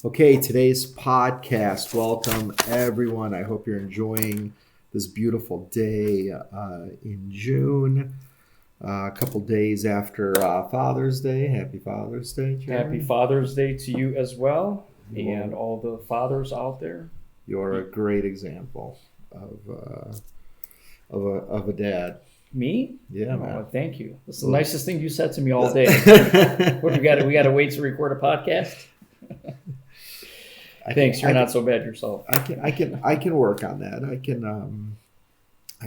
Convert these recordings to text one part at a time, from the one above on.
Okay, today's podcast. Welcome, everyone. I hope you're enjoying this beautiful day in June. A couple days after Father's Day. Happy Father's Day, Jeremy. Happy Father's Day to you as well, You and are- all the fathers out there. You're a great example of a dad. Me? Yeah, Oh, man. thank you. That's the nicest thing you said to me all day. What we got? We got to wait to record a podcast. Thanks. You're not so bad yourself. I can work on that. I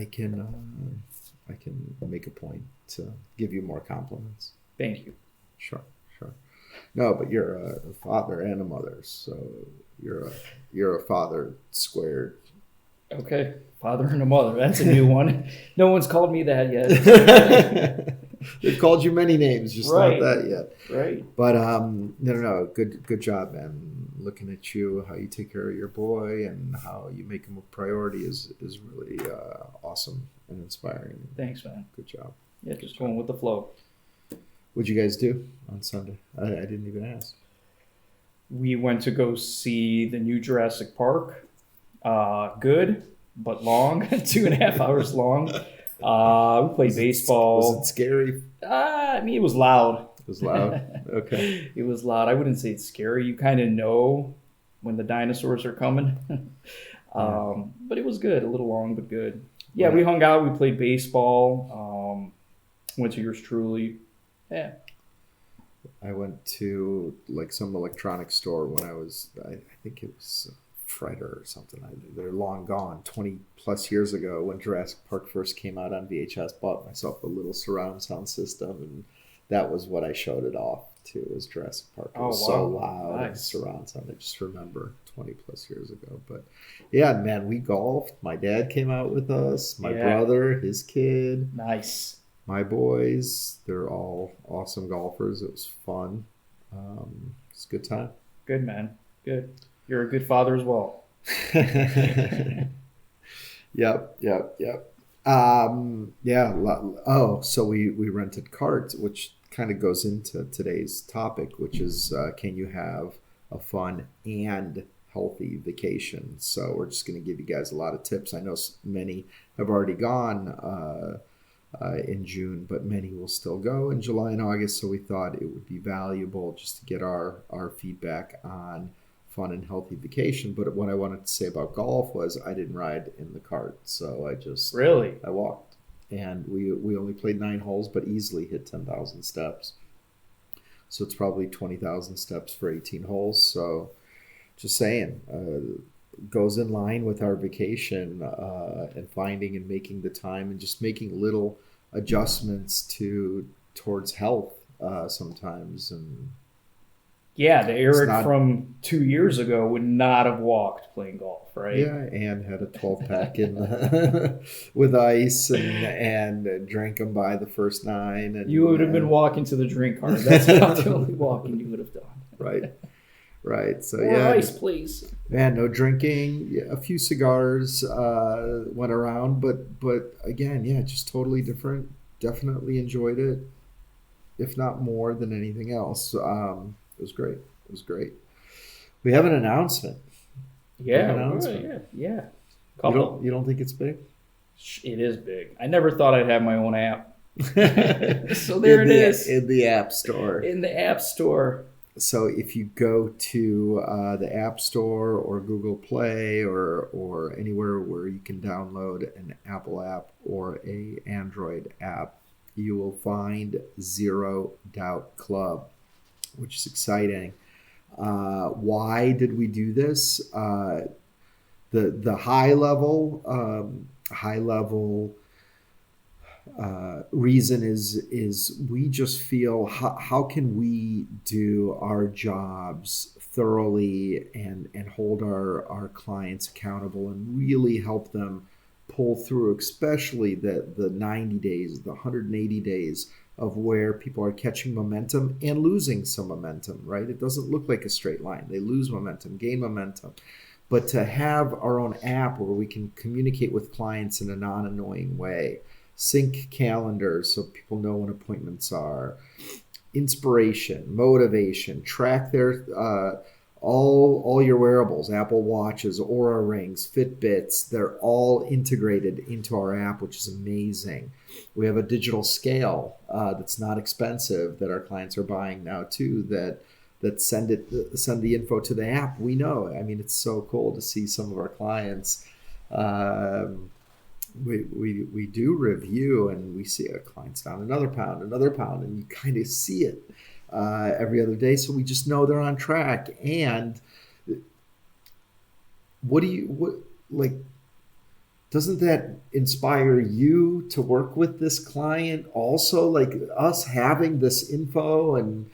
can make a point to give you more compliments. Thank you. Sure. No, but you're a father and a mother, so you're a father squared. Okay, father and a mother. That's a new one. No one's called me that yet. They've called you many names, just Right. not that yet. Right. But no. Good job, man. Looking at you, how you take care of your boy, and how you make him a priority is really awesome and inspiring. Thanks, man. Good job. Yeah, just going with the flow. What'd you guys do on Sunday? I didn't even ask. We went to go see the new Jurassic Park. Good, but long. 2.5 hours long. We played baseball. Was it scary? I mean, it was loud. It was loud. Okay. It was loud. I wouldn't say it's scary. You kind of know when the dinosaurs are coming. But it was good. A little long, but good. Yeah, we hung out. We played baseball. Went to yours truly. Yeah. I went to like some electronic store when I think it was Fred or something. They're long gone. 20 plus years ago when Jurassic Park first came out on VHS, bought myself a little surround sound system, and that was what I showed it off to, was Jurassic Park. It was so loud and surround sound. I just remember 20 plus years ago. But yeah, man, we golfed. My dad came out with us, my brother, his kid. Nice. My boys, they're all awesome golfers. It was fun. It's a good time. Good, man. Good. You're a good father as well. Yep. So we rented carts, which kind of goes into today's topic, which is can you have a fun and healthy vacation? So we're just going to give you guys a lot of tips. I know many have already gone in June, but many will still go in July and August. So we thought it would be valuable just to get our feedback on fun and healthy vacation. But what I wanted to say about golf was I didn't ride in the cart, so I walked, and we only played 9 holes, but easily hit 10,000 steps. So it's probably 20,000 steps for 18 holes. So just saying, goes in line with our vacation and finding and making the time and just making little adjustments towards health sometimes. And yeah, the Eric from 2 years ago would not have walked playing golf, right? Yeah, and had a 12-pack in with ice and drank them by the first 9. And you would have been walking to the drink cart. That's about the only walking you would have done. Right. So more ice, please. Man, no drinking. Yeah, a few cigars went around, but again, just totally different. Definitely enjoyed it, if not more than anything else. It was great. We have an announcement. Yeah. Couple. You don't think it's big? It is big. I never thought I'd have my own app. So there it is. In the App Store. In the App Store. So if you go to the App Store or Google Play or anywhere where you can download an Apple app or a Android app, you will find Zero Doubt Club, which is exciting. Why did we do this? The high level reason is we just feel how can we do our jobs thoroughly and hold our clients accountable and really help them pull through, especially the 90 days, the 180 days of where people are catching momentum and losing some momentum, right? It doesn't look like a straight line. They lose momentum, gain momentum. But to have our own app where we can communicate with clients in a non-annoying way, sync calendars so people know when appointments are, inspiration, motivation, track their all your wearables, Apple Watches, Aura Rings, Fitbits, they're all integrated into our app, which is amazing. We have a digital scale that's not expensive that our clients are buying now too. That send the info to the app. We know. I mean, it's so cool to see some of our clients. We do review and we see a client's down another pound, and you kind of see it every other day. So we just know they're on track. And what like? Doesn't that inspire you to work with this client also? Like us having this info and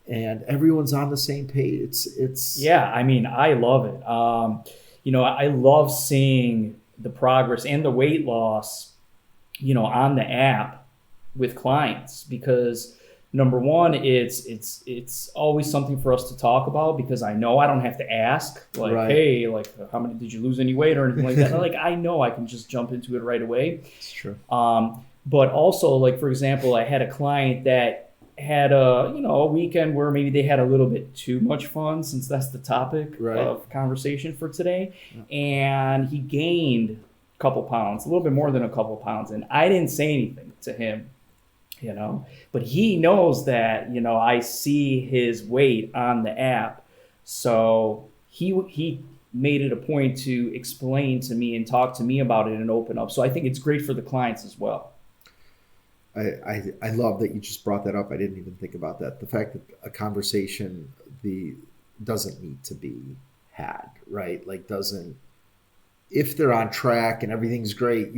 everyone's on the same page. It's Yeah, I mean, I love it. I love seeing the progress and the weight loss, on the app with clients because number one, it's always something for us to talk about because I know I don't have to ask like, Right. hey, like how many did you lose any weight or anything like that? Like I know I can just jump into it right away. It's true. But also, like for example, I had a client that had a weekend where maybe they had a little bit too much fun since that's the topic Right. of conversation for today, and he gained a couple pounds, a little bit more than a couple pounds, and I didn't say anything to him, but he knows that I see his weight on the app, so he made it a point to explain to me and talk to me about it and open up. So I think it's great for the clients as well. I love that you just brought that up. I didn't even think about that. The fact that a conversation doesn't need to be had, right? Like doesn't if they're on track and everything's great,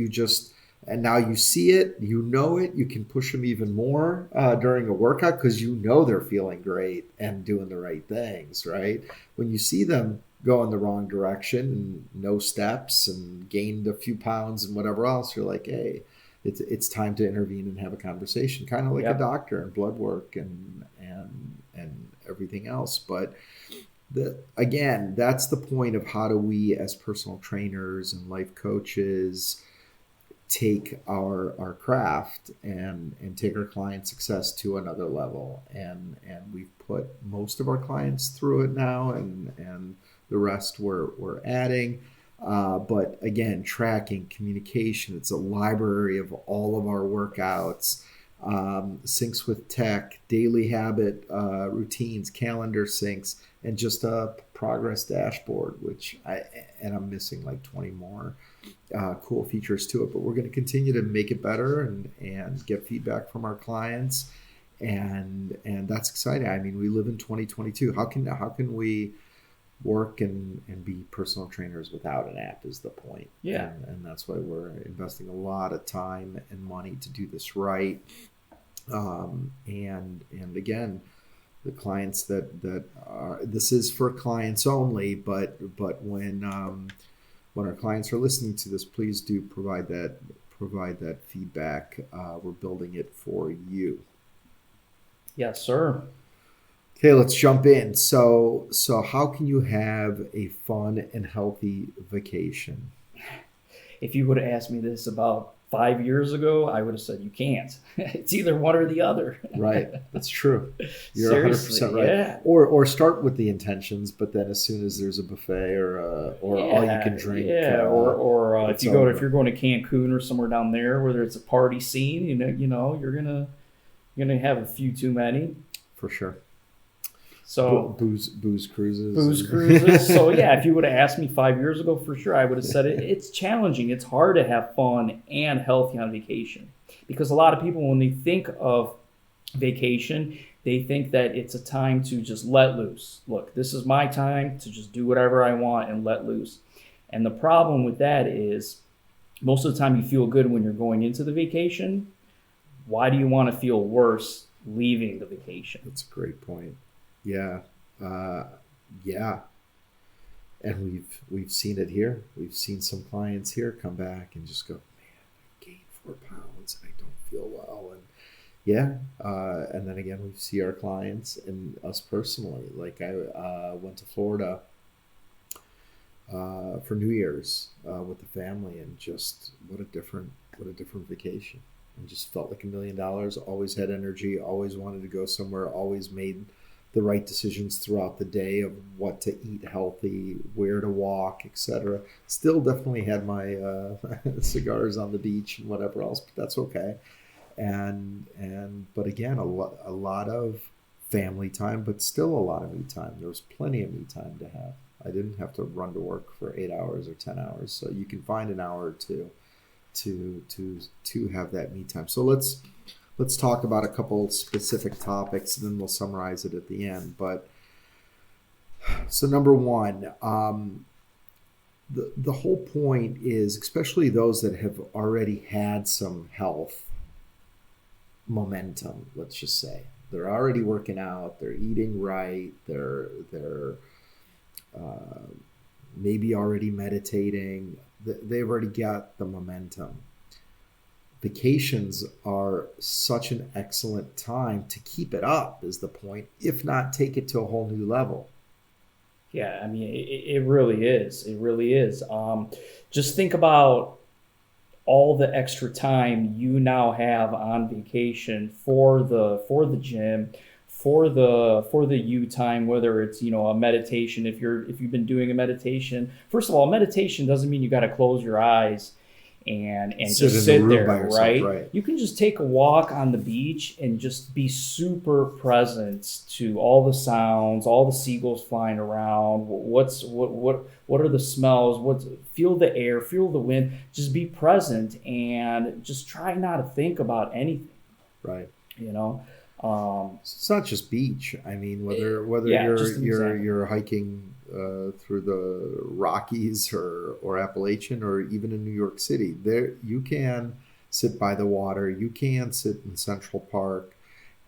and now you see it, you know it, you can push them even more during a workout because they're feeling great and doing the right things, right? When you see them go in the wrong direction and no steps and gained a few pounds and whatever else, you're like, hey, it's time to intervene and have a conversation, kind of like a doctor and blood work and everything else. But again, that's the point of how do we as personal trainers and life coaches take our craft and take our client success to another level. And we've put most of our clients through it now, and the rest we're adding. But again, tracking, communication, it's a library of all of our workouts, syncs with tech, daily habit routines, calendar syncs, and just a progress dashboard, I'm missing like 20 more cool features to it. But we're going to continue to make it better and get feedback from our clients. And that's exciting. I mean, we live in 2022. How can we work and be personal trainers without an app is the point. Yeah. And that's why we're investing a lot of time and money to do this right. And again, the clients that are, this is for clients only, but when our clients are listening to this, please do provide that feedback. We're building it for you. Yes, sir. Okay, let's jump in. So how can you have a fun and healthy vacation? If you would have asked me this about 5 years ago, I would have said you can't. It's either one or the other. Right. That's true. You're Seriously, 100% right. yeah. Or start with the intentions, but then as soon as there's a buffet or all you can drink, if you're going to Cancun or somewhere down there where there's a party scene, you're gonna have a few too many. For sure. So booze cruises. Booze cruises. So yeah, if you would have asked me 5 years ago, for sure, I would have said it's challenging. It's hard to have fun and healthy on vacation because a lot of people, when they think of vacation, they think that it's a time to just let loose. Look, this is my time to just do whatever I want and let loose. And the problem with that is most of the time you feel good when you're going into the vacation. Why do you want to feel worse leaving the vacation? That's a great point. Yeah. Yeah. And we've seen it here. We've seen some clients here come back and just go, man, I gained 4 pounds and I don't feel well. And yeah. And then again, we see our clients and us personally. Like I went to Florida for New Year's with the family, and just what a different vacation. And just felt like $1 million. Always had energy. Always wanted to go somewhere. Always made the right decisions throughout the day of what to eat healthy, where to walk, etc. Still definitely had my cigars on the beach and whatever else, but that's okay. But again, a lot of family time, but still a lot of me time. There was plenty of me time to have. I didn't have to run to work for 8 hours or 10 hours, so you can find an hour or two to have that me time. So let's talk about a couple specific topics, and then we'll summarize it at the end. But so number one, the whole point is, especially those that have already had some health momentum, let's just say they're already working out, they're eating right, they're maybe already meditating, they've already got the momentum. Vacations are such an excellent time to keep it up, is the point, if not take it to a whole new level. Yeah, I mean, it really is. It really is. Just think about all the extra time you now have on vacation for the gym, for the you time, whether it's a meditation. If you've been doing a meditation, first of all, meditation doesn't mean you got to close your eyes and just sit there, right? Right. You can just take a walk on the beach and just be super present to all the sounds, all the seagulls flying around. What are the smells? Feel the air, feel the wind. Just be present and just try not to think about anything. Right. You know, It's not just beach. I mean, whether just an example. you're hiking through the Rockies or Appalachian, or even in New York City, there you can sit by the water. You can sit in Central Park,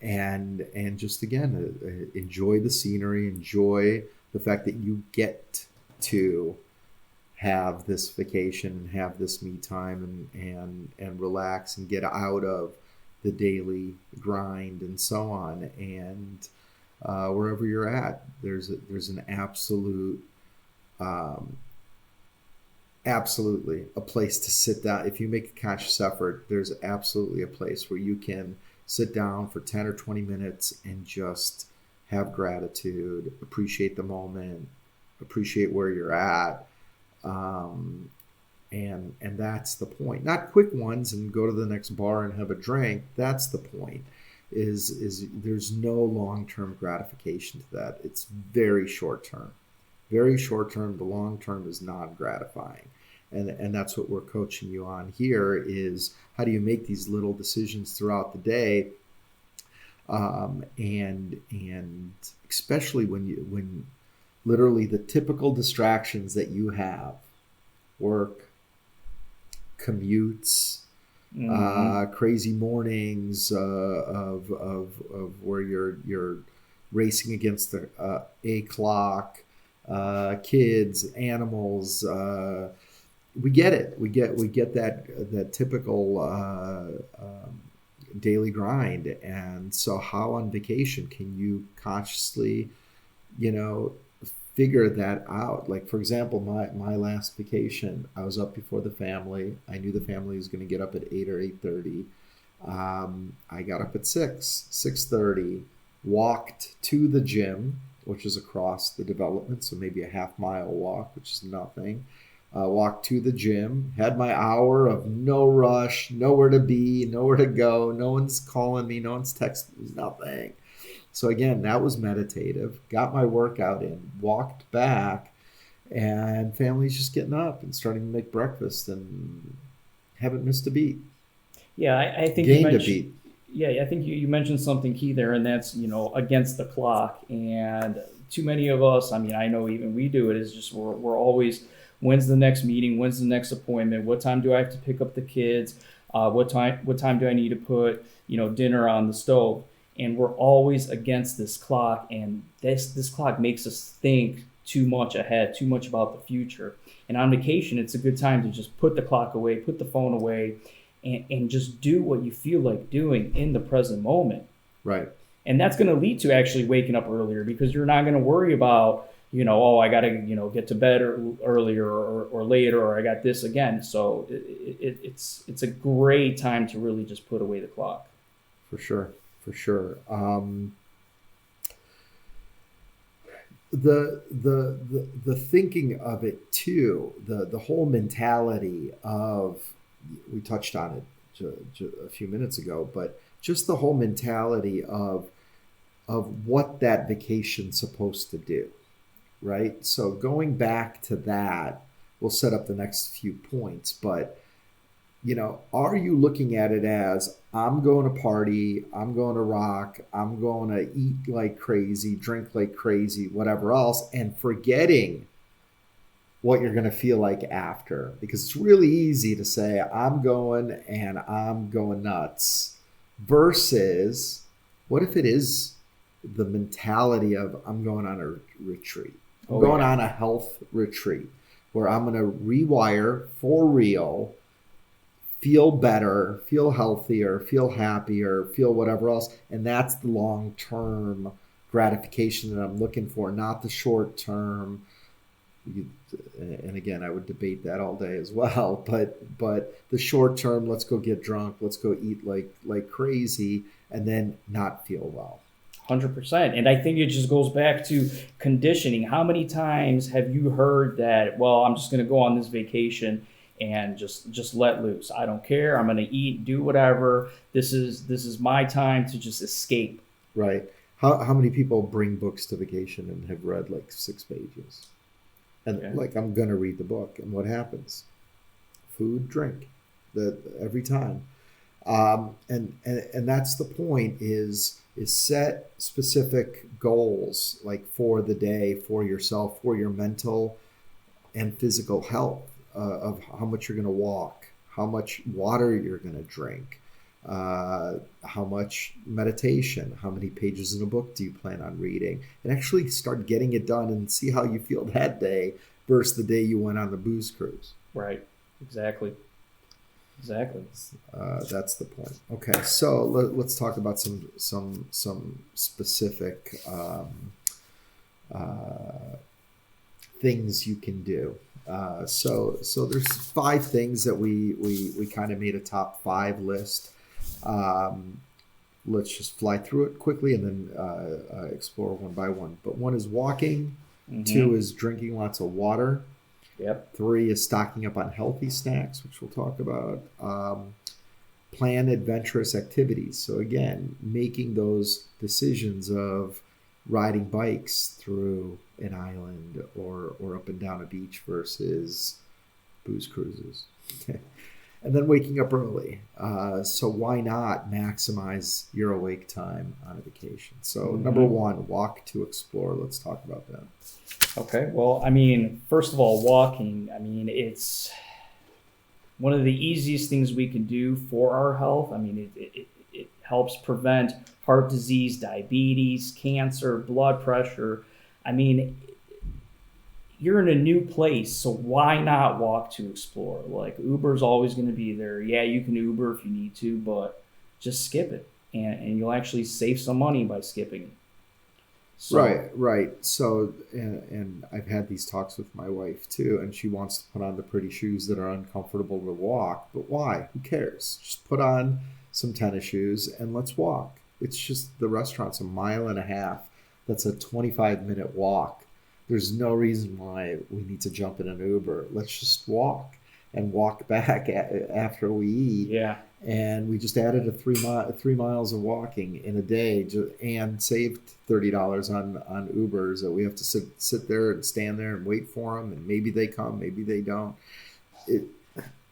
and just again enjoy the scenery, enjoy the fact that you get to have this vacation and have this me time and relax and get out of the daily grind and so on. And wherever you're at, there's an absolutely a place to sit down. If you make a conscious effort, there's absolutely a place where you can sit down for 10 or 20 minutes and just have gratitude, appreciate the moment, appreciate where you're at. Um, and that's the point. Not quick ones and go to the next bar and have a drink. That's the point. Is there's no long-term gratification to that. It's very short term. Very short term. The long term is non-gratifying. And that's what we're coaching you on here, is how do you make these little decisions throughout the day, and especially when literally the typical distractions that you have, work, commutes, crazy mornings of where you're racing against a clock, kids, animals. We get it. We get that typical daily grind. And so, how on vacation can you consciously, figure that out? Like, for example, my last vacation, I was up before the family. I knew the family was going to get up at 8 or 8:30. I got up at 6:30, walked to the gym, which is across the development, so maybe a half-mile walk, which is nothing. Walked to the gym, had my hour of no rush, nowhere to be, nowhere to go, no one's calling me, no one's texting me, nothing. So again, that was meditative. Got my workout in, walked back, and family's just getting up and starting to make breakfast and haven't missed a beat. Yeah, I think you Gained a mentioned. beat. Yeah, I think you mentioned something key there, and that's against the clock. And too many of us, I mean, I know even we do it. Is just we're always, when's the next meeting? When's the next appointment? What time do I have to pick up the kids? What time do I need to put dinner on the stove? And we're always against this clock, and this clock makes us think too much ahead, too much about the future. And on vacation, it's a good time to just put the clock away, put the phone away, and just do what you feel like doing in the present moment. Right. And that's going to lead to actually waking up earlier, because you're not going to worry about, oh, I got to, get to bed earlier or later, or I got this again. So it's a great time to really just put away the clock. For sure. For sure. the thinking of it too, the whole mentality of, we touched on it a few minutes ago, but just the whole mentality of what that vacation's supposed to do, right? So going back to that, we'll set up the next few points, but are you looking at it as, I'm going to party, I'm going to rock, I'm going to eat like crazy, drink like crazy, whatever else, and forgetting what you're going to feel like after? Because it's really easy to say, I'm going and I'm going nuts, versus what if it is the mentality of, I'm going on a retreat. I'm going on a health retreat where I'm going to rewire for real, feel better, feel healthier, feel happier, feel whatever else. And that's the long-term gratification that I'm looking for, not the short-term. And again, I would debate that all day as well. But the short-term, let's go get drunk, let's go eat like crazy, and then not feel well. 100%. And I think it just goes back to conditioning. How many times have you heard that, well, I'm just going to go on this vacation and just let loose. I don't care. I'm going to eat, do whatever. This is my time to just escape. Right. How many people bring books to vacation and have read like 6 pages? And like, I'm going to read the book. And what happens? Food, drink, every time. And that's the point, is set specific goals, like for the day, for yourself, for your mental and physical health, of how much you're going to walk, how much water you're going to drink, how much meditation, how many pages in a book do you plan on reading, and actually start getting it done and see how you feel that day versus the day you went on the booze cruise. Right. Exactly. That's the point. Okay, so let's talk about some specific things you can do. So there's 5 things that we kind of made a top 5 list. Let's just fly through it quickly and then explore one by one. But 1 is walking. Mm-hmm. 2 is drinking lots of water. Yep. 3 is stocking up on healthy snacks, which we'll talk about. Plan adventurous activities. So again, making those decisions of riding bikes through an island or up and down a beach versus booze cruises. And then waking up early. So why not maximize your awake time on a vacation? So number 1, walk to explore. Let's talk about that. Okay. Well, I mean, first of all, walking, I mean, it's one of the easiest things we can do for our health. I mean, it helps prevent heart disease, diabetes, cancer, blood pressure. I mean, you're in a new place, so why not walk to explore? Like, Uber's always going to be there. Yeah, you can Uber if you need to, but just skip it, and you'll actually save some money by skipping it. So, Right. So, and I've had these talks with my wife too, and she wants to put on the pretty shoes that are uncomfortable to walk. But why? Who cares? Just put on some tennis shoes and let's walk. It's just, the restaurant's a mile and a half. That's a 25-minute walk. There's no reason why we need to jump in an Uber. Let's just walk and walk back after we eat. Yeah. And we just added 3 miles of walking in a day, and saved $30 on Ubers that we have to sit there and stand there and wait for them, and maybe they come, maybe they don't.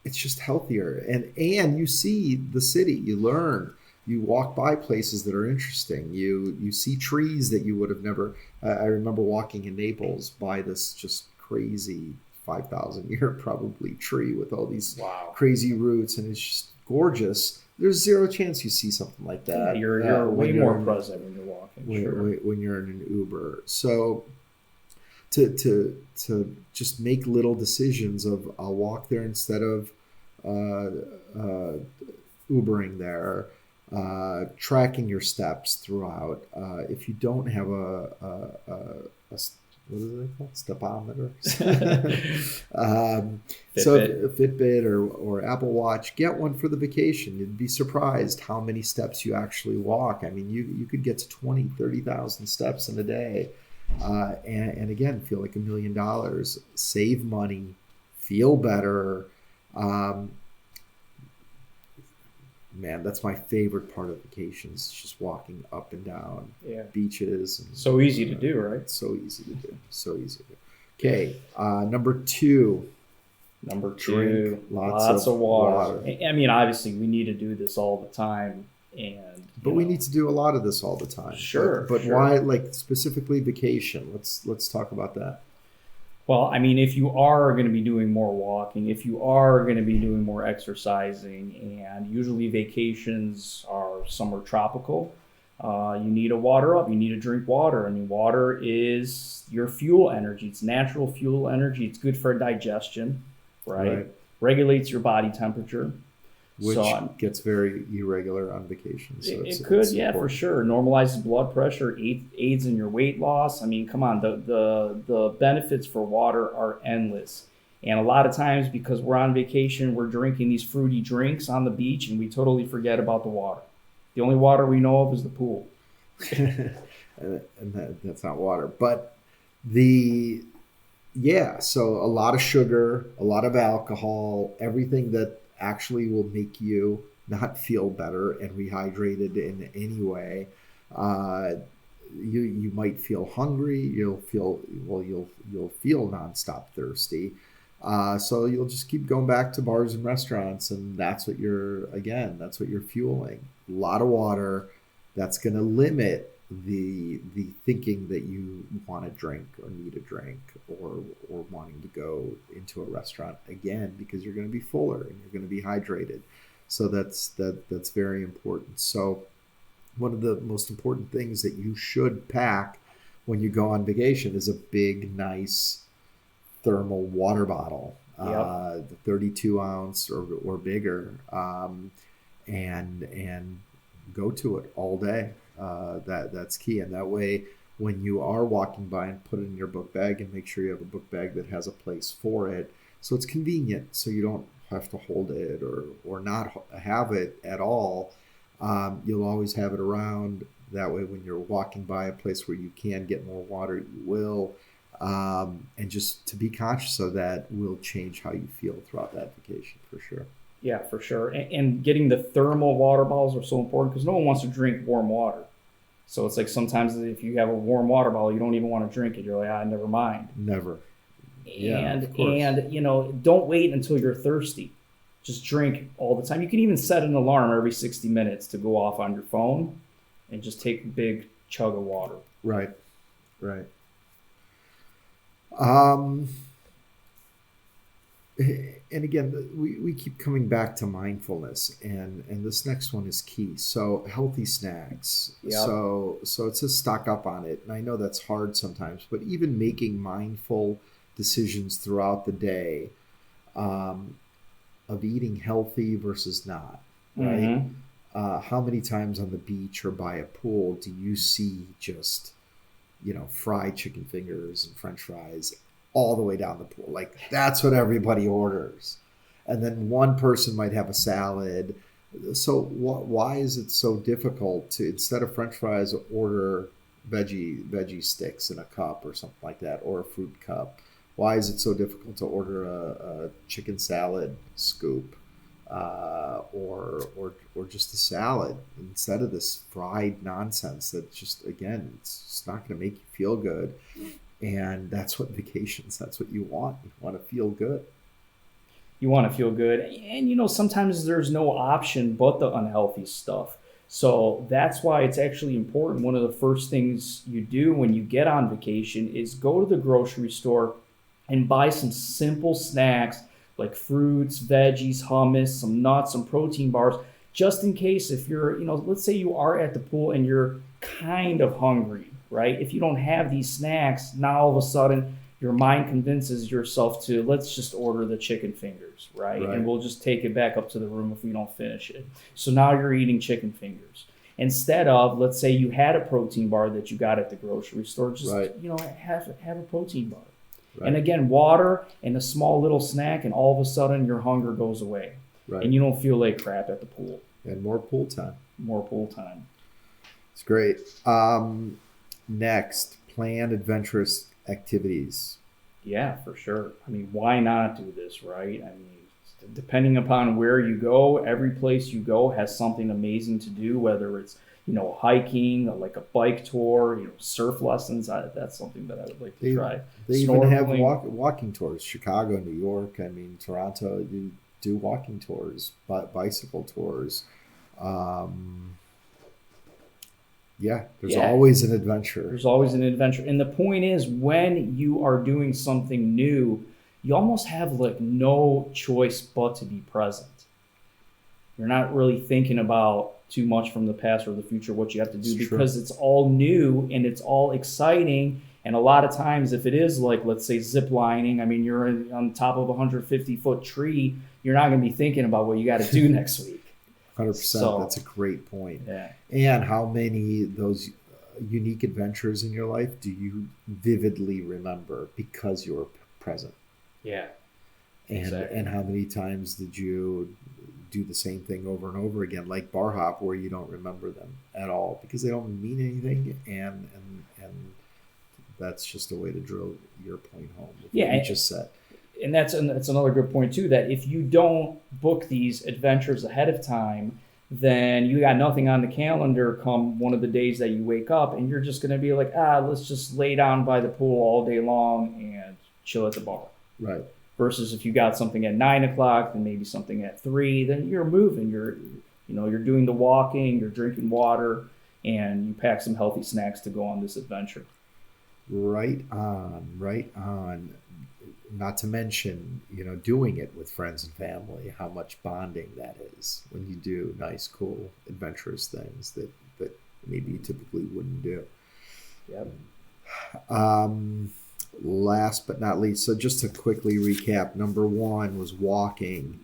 It's just healthier, and you see the city, you learn, you walk by places that are interesting, you see trees that you would have never. I remember walking in Naples by this just crazy 5,000-year probably tree with all these crazy roots, and it's just gorgeous. There's zero chance you see something like that. Yeah, you're way more present when you're walking. When you're in an Uber. So to just make little decisions of, I'll walk there instead of Ubering there, tracking your steps throughout. If you don't have a what is it called? Stepometer. So Fitbit or Apple Watch, get one for the vacation. You'd be surprised how many steps you actually walk. I mean, you could get to 20, 30,000 steps in a day. and again, feel like $1 million, save money, feel better. Um, Man, that's my favorite part of vacations, just walking up and down Yeah. beaches. And, So easy to do, right? so easy to do. So easy to do. Okay, number 2, Number drink two, lots of of water. water. I mean, obviously, we need to do this all the time, and But we need to do a lot of this all the time. Sure, But sure. why, like specifically vacation? Let's talk about that. Well, I mean, if you are going to be doing more walking, if you are going to be doing more exercising, and usually vacations are somewhere tropical, you need a water up. You need to drink water. I mean, water is your fuel energy. It's natural fuel energy. It's good for digestion, right? Right. Regulates your body temperature. Which So gets very irregular on vacation. So it could, it's yeah, for important. sure. Normalizes blood pressure, aids in your weight loss. I mean, come on, the benefits for water are endless. And a lot of times, because we're on vacation, we're drinking these fruity drinks on the beach, and we totally forget about the water. The only water we know of is the pool. And that's not water. But the yeah, so a lot of sugar, a lot of alcohol, everything that actually will make you not feel better and rehydrated in any way. Uh, you might feel hungry. You'll feel nonstop thirsty. So you'll just keep going back to bars and restaurants, and that's what you're fueling. A lot of water. That's going to limit the thinking that you want to drink or need a drink, or wanting to go into a restaurant again, because you're going to be fuller and you're going to be hydrated. So that's very important. So one of the most important things that you should pack when you go on vacation is a big, nice thermal water bottle, Yep. the 32 ounce or bigger, and go to it all day. That's key, and that way, when you are walking by, and put it in your book bag, and make sure you have a book bag that has a place for it, so it's convenient, so you don't have to hold it or not have it at all. You'll always have it around. That way, when you're walking by a place where you can get more water, you will. And just to be conscious of that will change how you feel throughout that vacation, for sure. Yeah, for sure. And getting the thermal water bottles are so important because no one wants to drink warm water. So it's like sometimes if you have a warm water bottle, you don't even want to drink it. You're like, never mind. Never. Yeah, And of course. don't wait until you're thirsty. Just drink all the time. You can even set an alarm every 60 minutes to go off on your phone and just take a big chug of water. Right. Right. Um, and again, we keep coming back to mindfulness, and this next one is key. So healthy snacks. Yep. So it says stock up on it, and I know that's hard sometimes, but even making mindful decisions throughout the day, um, of eating healthy versus not, right? Mm-hmm. How many times on the beach or by a pool do you see just, fried chicken fingers and French fries all the way down the pool? Like, that's what everybody orders. And then one person might have a salad. So why is it so difficult to, instead of French fries, order veggie sticks in a cup or something like that, or a fruit cup? Why is it so difficult to order a chicken salad scoop, or just a salad instead of this fried nonsense that just, again, it's just not going to make you feel good? And that's what vacations, that's what you want. You want to feel good. You want to feel good. And sometimes there's no option but the unhealthy stuff. So that's why it's actually important. One of the first things you do when you get on vacation is go to the grocery store and buy some simple snacks like fruits, veggies, hummus, some nuts, some protein bars, just in case if you're, let's say you are at the pool and you're kind of hungry, right? If you don't have these snacks, now all of a sudden your mind convinces yourself to, let's just order the chicken fingers, right? Right. And we'll just take it back up to the room if we don't finish it. So now you're eating chicken fingers. Instead of, let's say you had a protein bar that you got at the grocery store, just, Right. have a protein bar. Right. And again, water and a small little snack, and all of a sudden your hunger goes away. Right. And you don't feel like crap at the pool. And more pool time. More pool time. It's great. Next, Plan adventurous activities. Yeah, for sure. I mean, why not do this, right? I mean, depending upon where you go, every place you go has something amazing to do, whether it's, hiking, like a bike tour, surf lessons. That's something that I would like to try. They even have Snorkeling. walking tours. Chicago, New York. I mean, Toronto. You do walking tours, bicycle tours. Um, yeah, there's Yeah, always an adventure. there's always an adventure. And the point is, when you are doing something new, you almost have like no choice but to be present. You're not really thinking about too much from the past or the future, what you have to do, It's true. because it's all new and it's all exciting. And a lot of times, if it is like, let's say, zip lining, I mean, you're on top of a 150-foot tree, you're not going to be thinking about what you got to do next week. 100%. So, That's a great point. yeah. And how many those unique adventures in your life do you vividly remember because you were present? Yeah. And Exactly. and how many times did you do the same thing over and over again, like bar hop, where you don't remember them at all because they don't mean anything, and that's just a way to drill your point home with what Yeah. you just said. And that's another good point too, that if you don't book these adventures ahead of time, then you got nothing on the calendar come one of the days that you wake up, and you're just going to be like, let's just lay down by the pool all day long and chill at the bar. Right. Versus if you got something at 9 o'clock, then maybe something at 3, then you're moving, you're doing the walking, you're drinking water, and you pack some healthy snacks to go on this adventure. Right on, right on. Not to mention, doing it with friends and family, how much bonding that is when you do nice, cool, adventurous things that maybe you typically wouldn't do. Yep. Um, Last but not least, so just to quickly recap, number one was walking,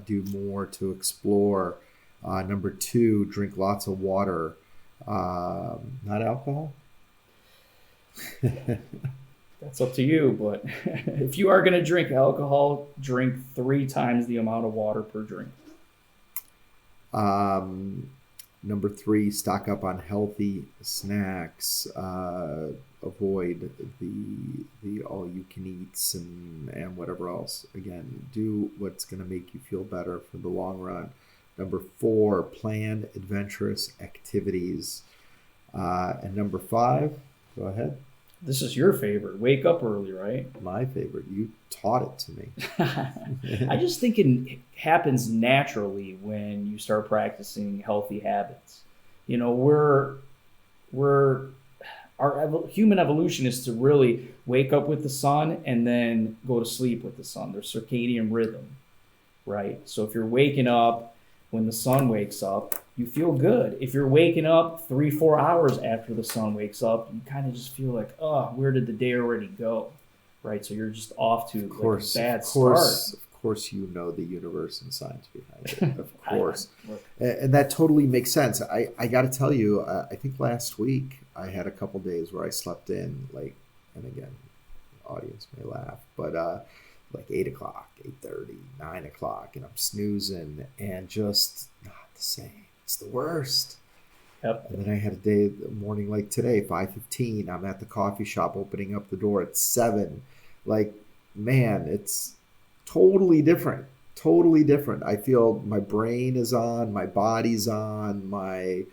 do more to explore. Number two, drink lots of water, not alcohol. That's up to you, but if you are going to drink alcohol, drink 3 times the amount of water per drink. Um, Number three, stock up on healthy snacks. Avoid the all you can eats and whatever else. Again, do what's going to make you feel better for the long run. Number four, plan adventurous activities. And number five, go ahead. This is your favorite. Wake up early, right? My favorite. You taught it to me. I just think it happens naturally when you start practicing healthy habits. Human evolution is to really wake up with the sun and then go to sleep with the sun. There's circadian rhythm, right? So if you're waking up when the sun wakes up, you feel good. If you're waking up 3-4 hours after the sun wakes up, you kind of just feel like, oh, where did the day already go? Right? So you're just off to like a bad start. Of course, you know the universe and science behind it. Of course, Look, and that totally makes sense. I got to tell you, I think last week I had a couple days where I slept in like, and again, audience may laugh, but like 8 o'clock, 8:30, 9 o'clock, and I'm snoozing and just not the same. It's the worst. yep. And then I had a day, the morning like today, 5:15. I'm at the coffee shop opening up the door at 7. Like, man, it's totally different. Totally different. I feel my brain is on, my body's on, my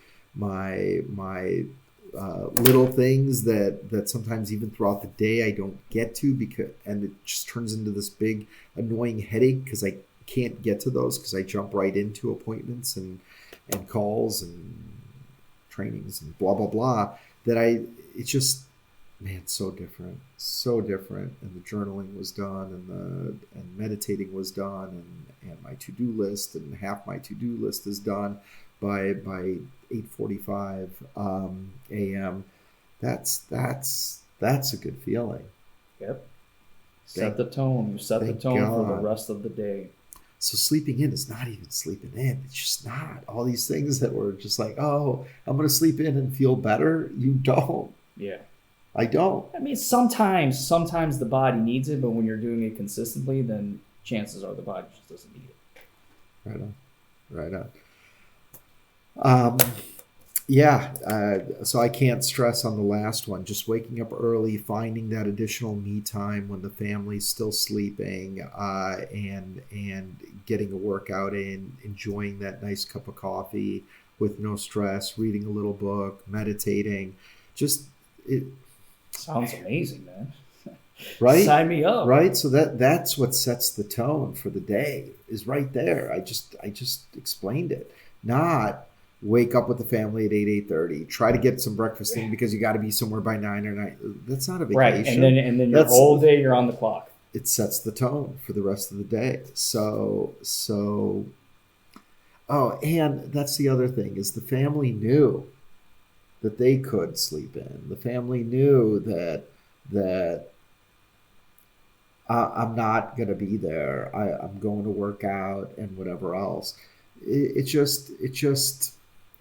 little things that sometimes even throughout the day I don't get to and it just turns into this big annoying headache because I can't get to those because I jump right into appointments and calls and trainings and blah blah blah it's just, man, so different, and the journaling was done and meditating was done and my to-do list, and half my to-do list is done by 8:45 a.m. That's a good feeling. Yep. Thank- Set the tone. You set the thank tone for the God. rest of the day. So sleeping in is not even sleeping in. It's just not. All these things that were just like, oh, I'm going to sleep in and feel better. You don't. Yeah. I don't. I mean, sometimes the body needs it, but when you're doing it consistently, then chances are the body just doesn't need it. Right on. Right on. Yeah, so I can't stress on the last one. Just waking up early, finding that additional me time when the family's still sleeping, and getting a workout in, enjoying that nice cup of coffee with no stress, reading a little book, meditating, just it, Sounds amazing, man. right, Sign me up. right. So that's what sets the tone for the day is right there. I just explained it. Not wake up with the family at 8:30. Try to get some breakfast in because you got to be somewhere by 9 or 9. That's not a Right, vacation. and then your That's whole day you're on the clock. it sets the tone for the rest of the day. So oh, and that's the other thing is the family knew that they could sleep in. The family knew that I'm not going to be there. I'm going to work out and whatever else. It just,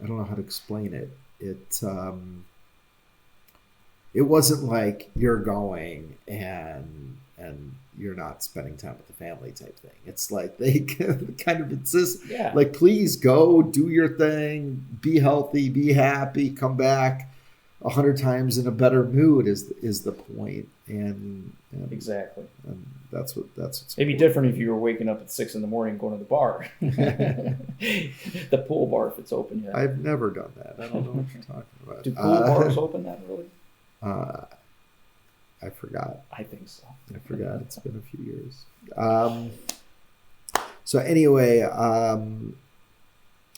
I don't know how to explain it. It wasn't like you're going and you're not spending time with the family type thing. It's like they kind of insist, Yeah, like, please go do your thing, be healthy, be happy, come back 100 times in a better mood is the point, exactly. and that's what's It'd be different if you were waking up at 6 in the morning going to the bar, important. the pool bar if it's open yet. I've never done that. I don't know what you're talking about. Do pool bars open that early? Uh, I forgot. I think so. I forgot. It's been a few years. So anyway,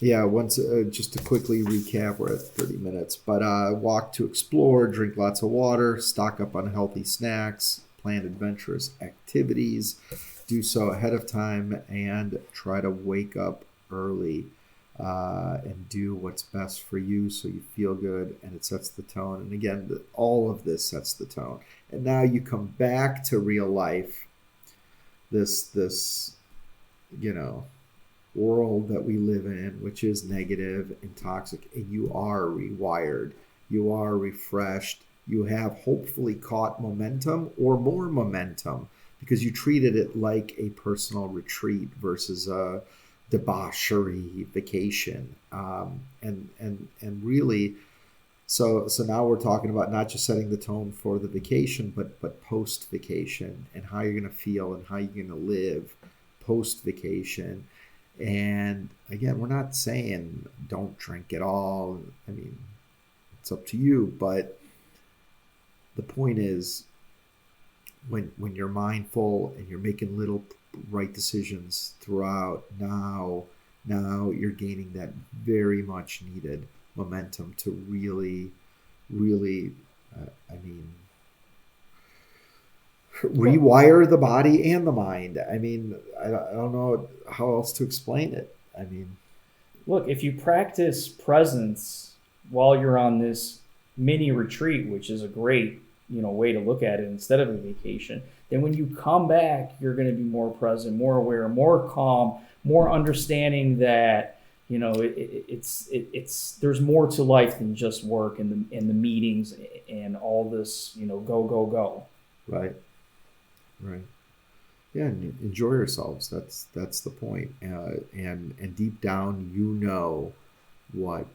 yeah. Once just to quickly recap, we're at 30 minutes. But walk to explore, drink lots of water, stock up on healthy snacks, plan adventurous activities, do so ahead of time, and try to wake up early. And do what's best for you so you feel good and it sets the tone. And again, all of this sets the tone. And now you come back to real life, this world that we live in, which is negative and toxic, and you are rewired, you are refreshed, you have hopefully caught momentum or more momentum because you treated it like a personal retreat versus a debauchery vacation, and really, so now we're talking about not just setting the tone for the vacation, but post vacation and how you're going to feel and how you're going to live post vacation. And again, we're not saying don't drink at all. I mean, it's up to you, but the point is when you're mindful and you're making little right decisions throughout, now you're gaining that very much needed momentum to really I mean rewire the body and the mind. I mean, I don't know how else to explain it. I mean, Look, if you practice presence while you're on this mini retreat, which is a great, way to look at it instead of a vacation, then when you come back, you're going to be more present, more aware, more calm, more understanding that it's there's more to life than just work and the meetings and all this go. right, right. Yeah, and enjoy yourselves. That's the point. And deep down, what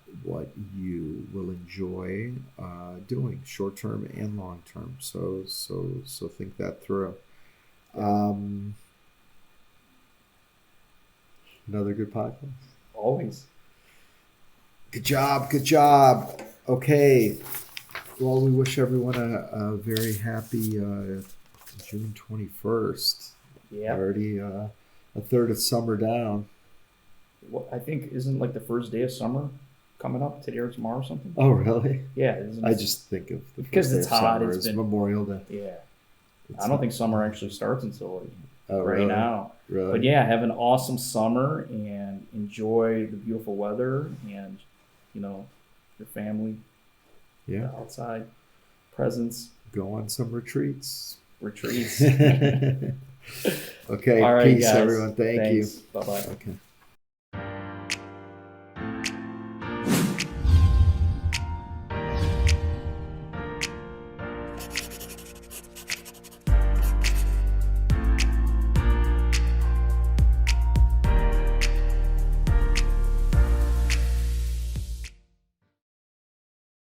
you will enjoy doing, short term and long term. So think that through. Another good podcast. Always. Good job. Okay. Well, we wish everyone a very happy June 21st. Yeah. Already a third of summer down. Well, I think isn't like the first day of summer coming up today or tomorrow or something? Oh, really? Yeah. I just think of the because first it's day of hot. summer It's as been Memorial Day. yeah. It's I don't think summer actually starts until Oh, right really? now. Really? But yeah, have an awesome summer and enjoy the beautiful weather and your family Yeah. outside presence Go on some retreats. retreats. Okay. All right, Peace, guys. everyone. Thank you. Thanks. Bye bye. Okay.